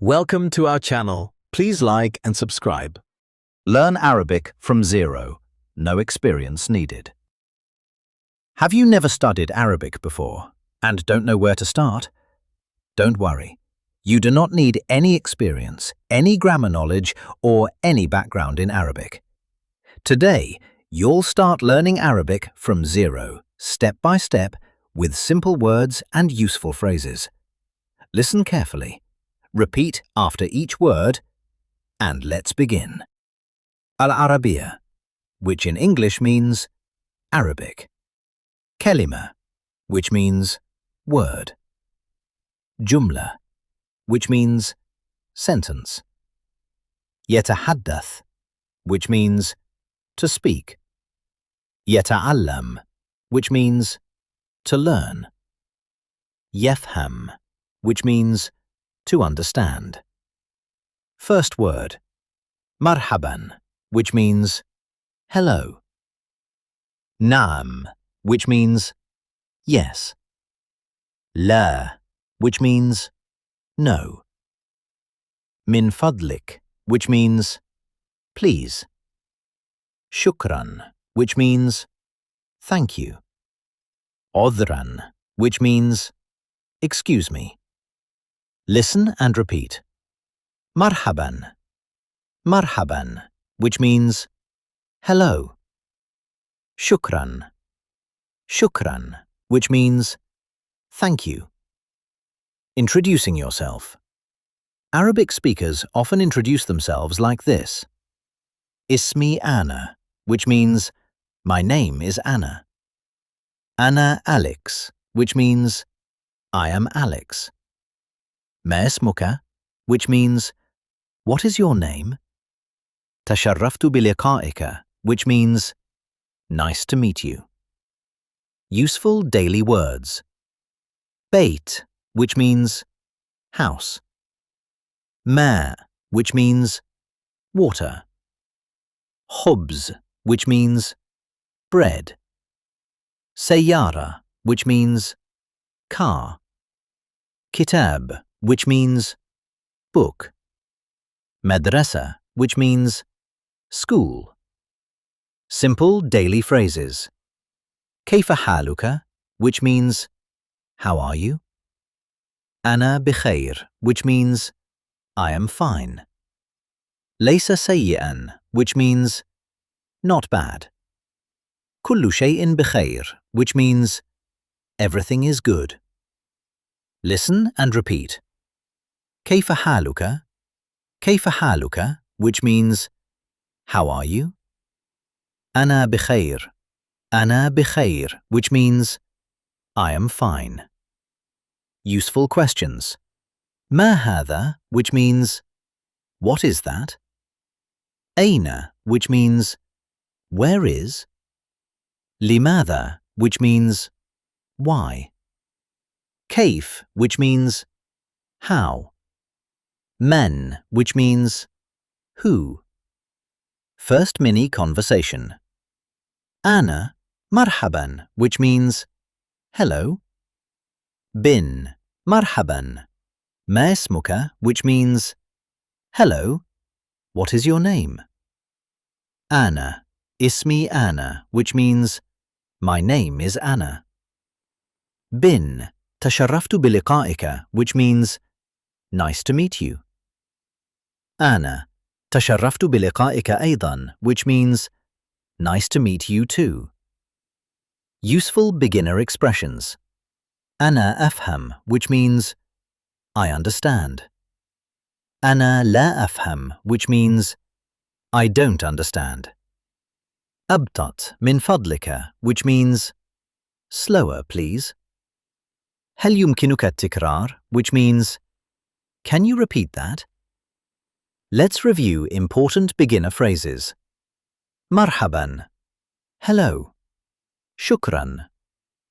Welcome to our channel. Please like and subscribe. Learn Arabic from zero. No experience needed. Have you never studied Arabic before and don't know where to start? Don't worry. You do not need any experience, any grammar knowledge, or any background in Arabic. Today, you'll start learning Arabic from zero, step by step, with simple words and useful phrases. Listen carefully. Repeat after each word, and let's begin. Al-Arabiya, which in English means Arabic. Kalima, which means word. Jumla, which means sentence. Yatahaddath, which means to speak. Yata'allam, which means to learn. Yafham, which means to understand. First word, marhaban, which means hello. Naam, which means yes. La, which means no. Min fadlik, which means please. Shukran, which means thank you. Odhran, which means excuse me. Listen and repeat. Marhaban. Marhaban, which means hello. Shukran. Shukran, which means thank you. Introducing yourself. Arabic speakers often introduce themselves like this. Ismi Ana, which means my name is Anna. Ana Alex, which means I am Alex. Ma ismuka, which means what is your name? Tasharraftu biliqa'ika, which means nice to meet you. Useful daily words. Bait, which means house. Ma, which means water. Khubz, which means bread. Sayyara, which means car. Kitab, which means book. Madrasa, which means school. Simple daily phrases. Kayfa haluka, which means how are you? Ana bikhair, which means I am fine. Laysa sayyi'an, which means not bad. Kullu shay'in bikhair, which means everything is good. Listen and repeat. Kayfa haluka? Kayfa haluka, which means how are you? Ana bikhair. Ana bikhair, which means I am fine. Useful questions. Ma hadha, which means what is that? Aina, which means where is? Limadha, which means why? Kayf, which means how? Man, which means who? First mini conversation. Ana, marhaban, which means hello. Bin, marhaban. Ma ismuka, which means hello, what is your name? Ana, ismi Ana, which means my name is Anna. Bin, tasharraftu biliqa'ika, which means nice to meet you. Ana, tasharraftu biliqa'ika aydan, which means nice to meet you too. Useful beginner expressions. Ana afham, which means I understand. Ana la afham, which means I don't understand. Abtat min fadlika, which means slower, please. Hal yumkinuka tikrar, which means can you repeat that? Let's review important beginner phrases. Marhaban, hello. Shukran,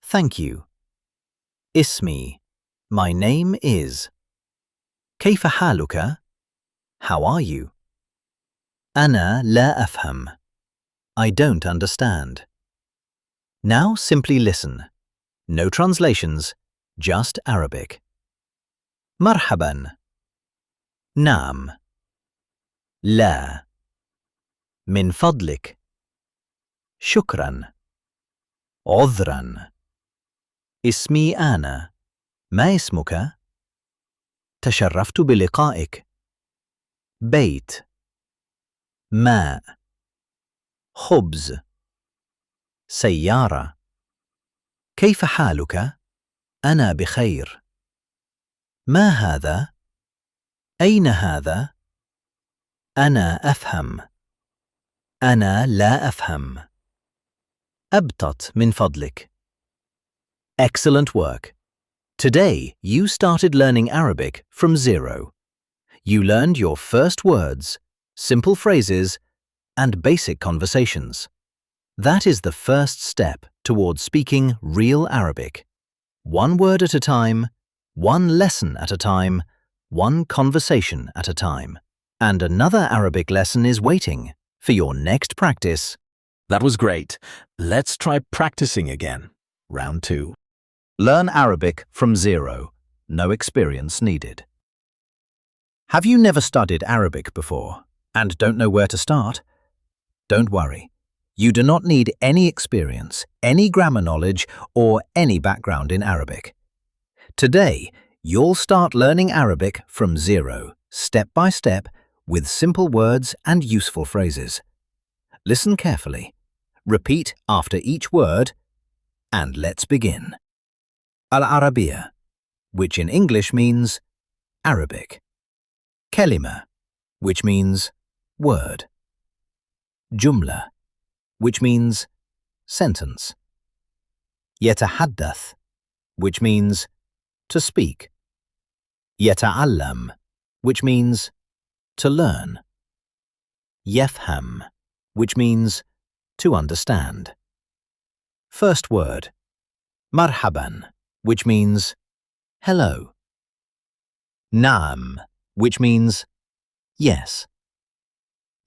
thank you. Ismi, my name is. Kayfa haluka, how are you? Ana la afham, I don't understand. Now simply listen. No translations, just Arabic. Marhaban. نعم. لا. من فضلك. شكرا. عذرا. اسمي أنا. ما اسمك؟ تشرفت بلقائك. بيت. ماء. خبز. سيارة. كيف حالك؟ أنا بخير. ما هذا؟ أين هذا؟ أنا أفهم. أنا لا أفهم. أبطأ من فضلك. Excellent work. Today, you started learning Arabic from zero. You learned your first words, simple phrases, and basic conversations. That is the first step towards speaking real Arabic. One word at a time, one lesson at a time, one conversation at a time. And another Arabic lesson is waiting for your next practice. That was great. Let's try practicing again. Round 2. Learn Arabic from zero. No experience needed. Have you never studied Arabic before and don't know where to start? Don't worry. You do not need any experience, any grammar knowledge, or any background in Arabic. Today, you'll start learning Arabic from zero, step by step, with simple words and useful phrases. Listen carefully. Repeat after each word, and let's begin. Al-Arabiya, which in English means Arabic. Kelima, which means word. Jumla, which means sentence. Yatahaddath, which means to speak. Yata'allam, which means to learn. Yafham, which means to understand. First word, marhaban, which means hello. Naam, which means yes.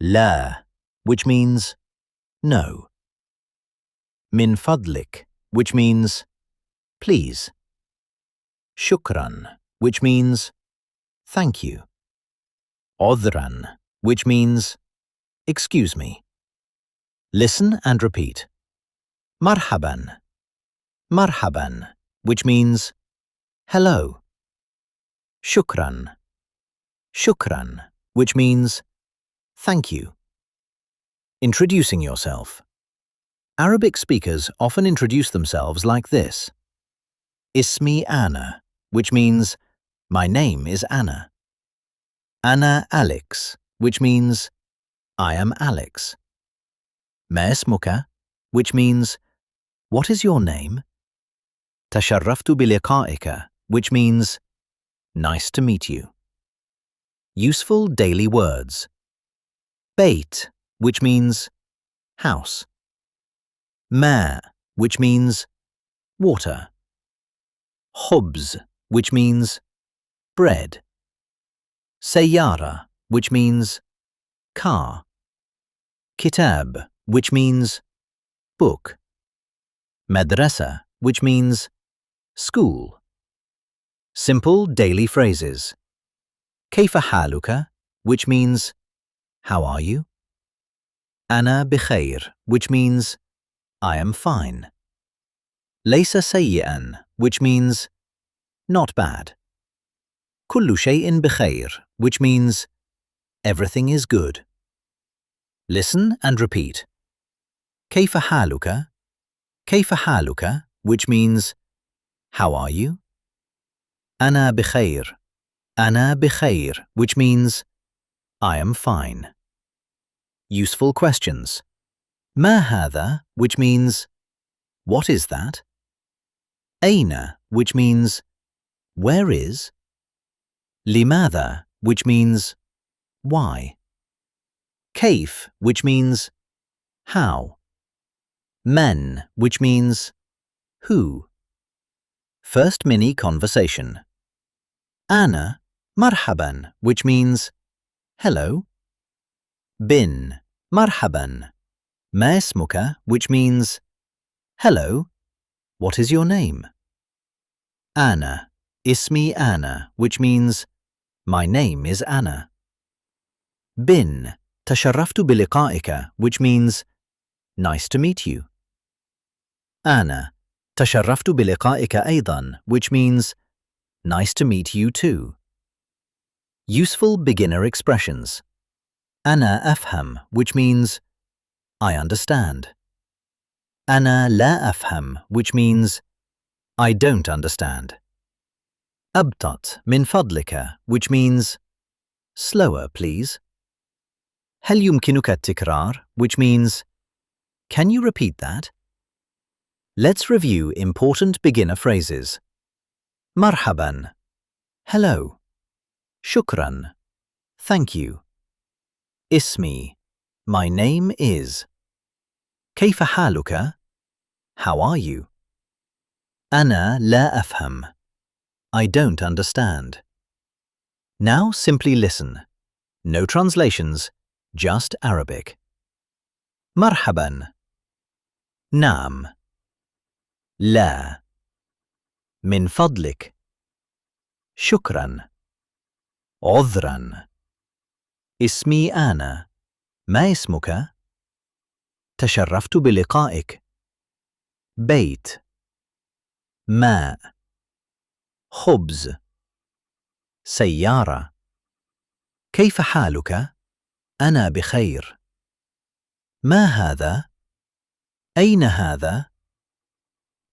La, which means no. Min fadlik, which means please. Shukran, which means thank you. Udhran, which means excuse me. Listen and repeat. Marhaban. Marhaban, which means hello. Shukran. Shukran, which means thank you. Introducing yourself. Arabic speakers often introduce themselves like this. Ismi Ana, which means my name is Anna. Ana Alex, which means I am Alex. Ma ismuka, which means what is your name? Tasharraftu biliqa'ika, which means nice to meet you. Useful daily words. Bait, which means house. Ma, which means water. Khubz, which means bread. Sayyara, which means car. Kitab, which means book. Madrasa, which means school. Simple daily phrases. Kayfa haluka, which means how are you? Ana bikhair, which means I am fine. Laysa sayyi'an, which means not bad. Kullu shay'in bikhair, which means everything is good. Listen and repeat. Kayfa haluka? Kayfa haluka, which means how are you? Ana bikhair. Ana bikhair, which means I am fine. Useful questions. Ma hadha, which means what is that? Aina, which means where is? Limadha, which means why? Kayf, which means how? Man, which means who? First mini conversation. Ana, marhaban, which means hello. Bin, marhaban. Ma ismuka, which means hello, what is your name? Ana, ismi Ana, which means My name is Anna. Bin, تشرفت بلقائك, which means nice to meet you. أنا تشرفت بلقائك أيضا, which means nice to meet you too. Useful beginner expressions. أنا أفهم, which means I understand. أنا لا أفهم, which means I don't understand. أبطأ من فضلك, which means slower, please. هل يمكنك التكرار, which means can you repeat that? Let's review important beginner phrases. مرحبا, hello. شكرا, thank you. اسمي, my name is. كيف حالك? How are you? أنا لا أفهم. I don't understand. Now simply listen. No translations, just Arabic. مرحبا. نعم. لا. من فضلك. شكرا. عذرا. اسمي أنا. ما اسمك؟ تشرفت بلقائك. بيت. ماء. خبز. سيارة. كيف حالك؟ أنا بخير. ما هذا؟ أين هذا؟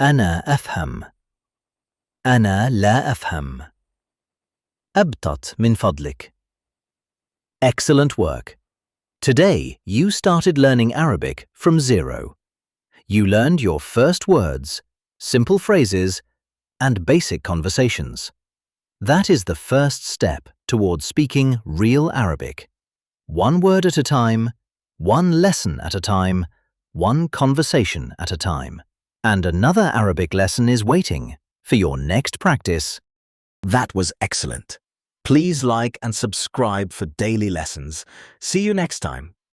أنا أفهم. أنا لا أفهم. أبطأ من فضلك. Excellent work. Today, you started learning Arabic from zero. You learned your first words, simple phrases, and basic conversations. That is the first step towards speaking real Arabic. One word at a time, one lesson at a time, one conversation at a time. And another Arabic lesson is waiting for your next practice. That was excellent. Please like and subscribe for daily lessons. See you next time.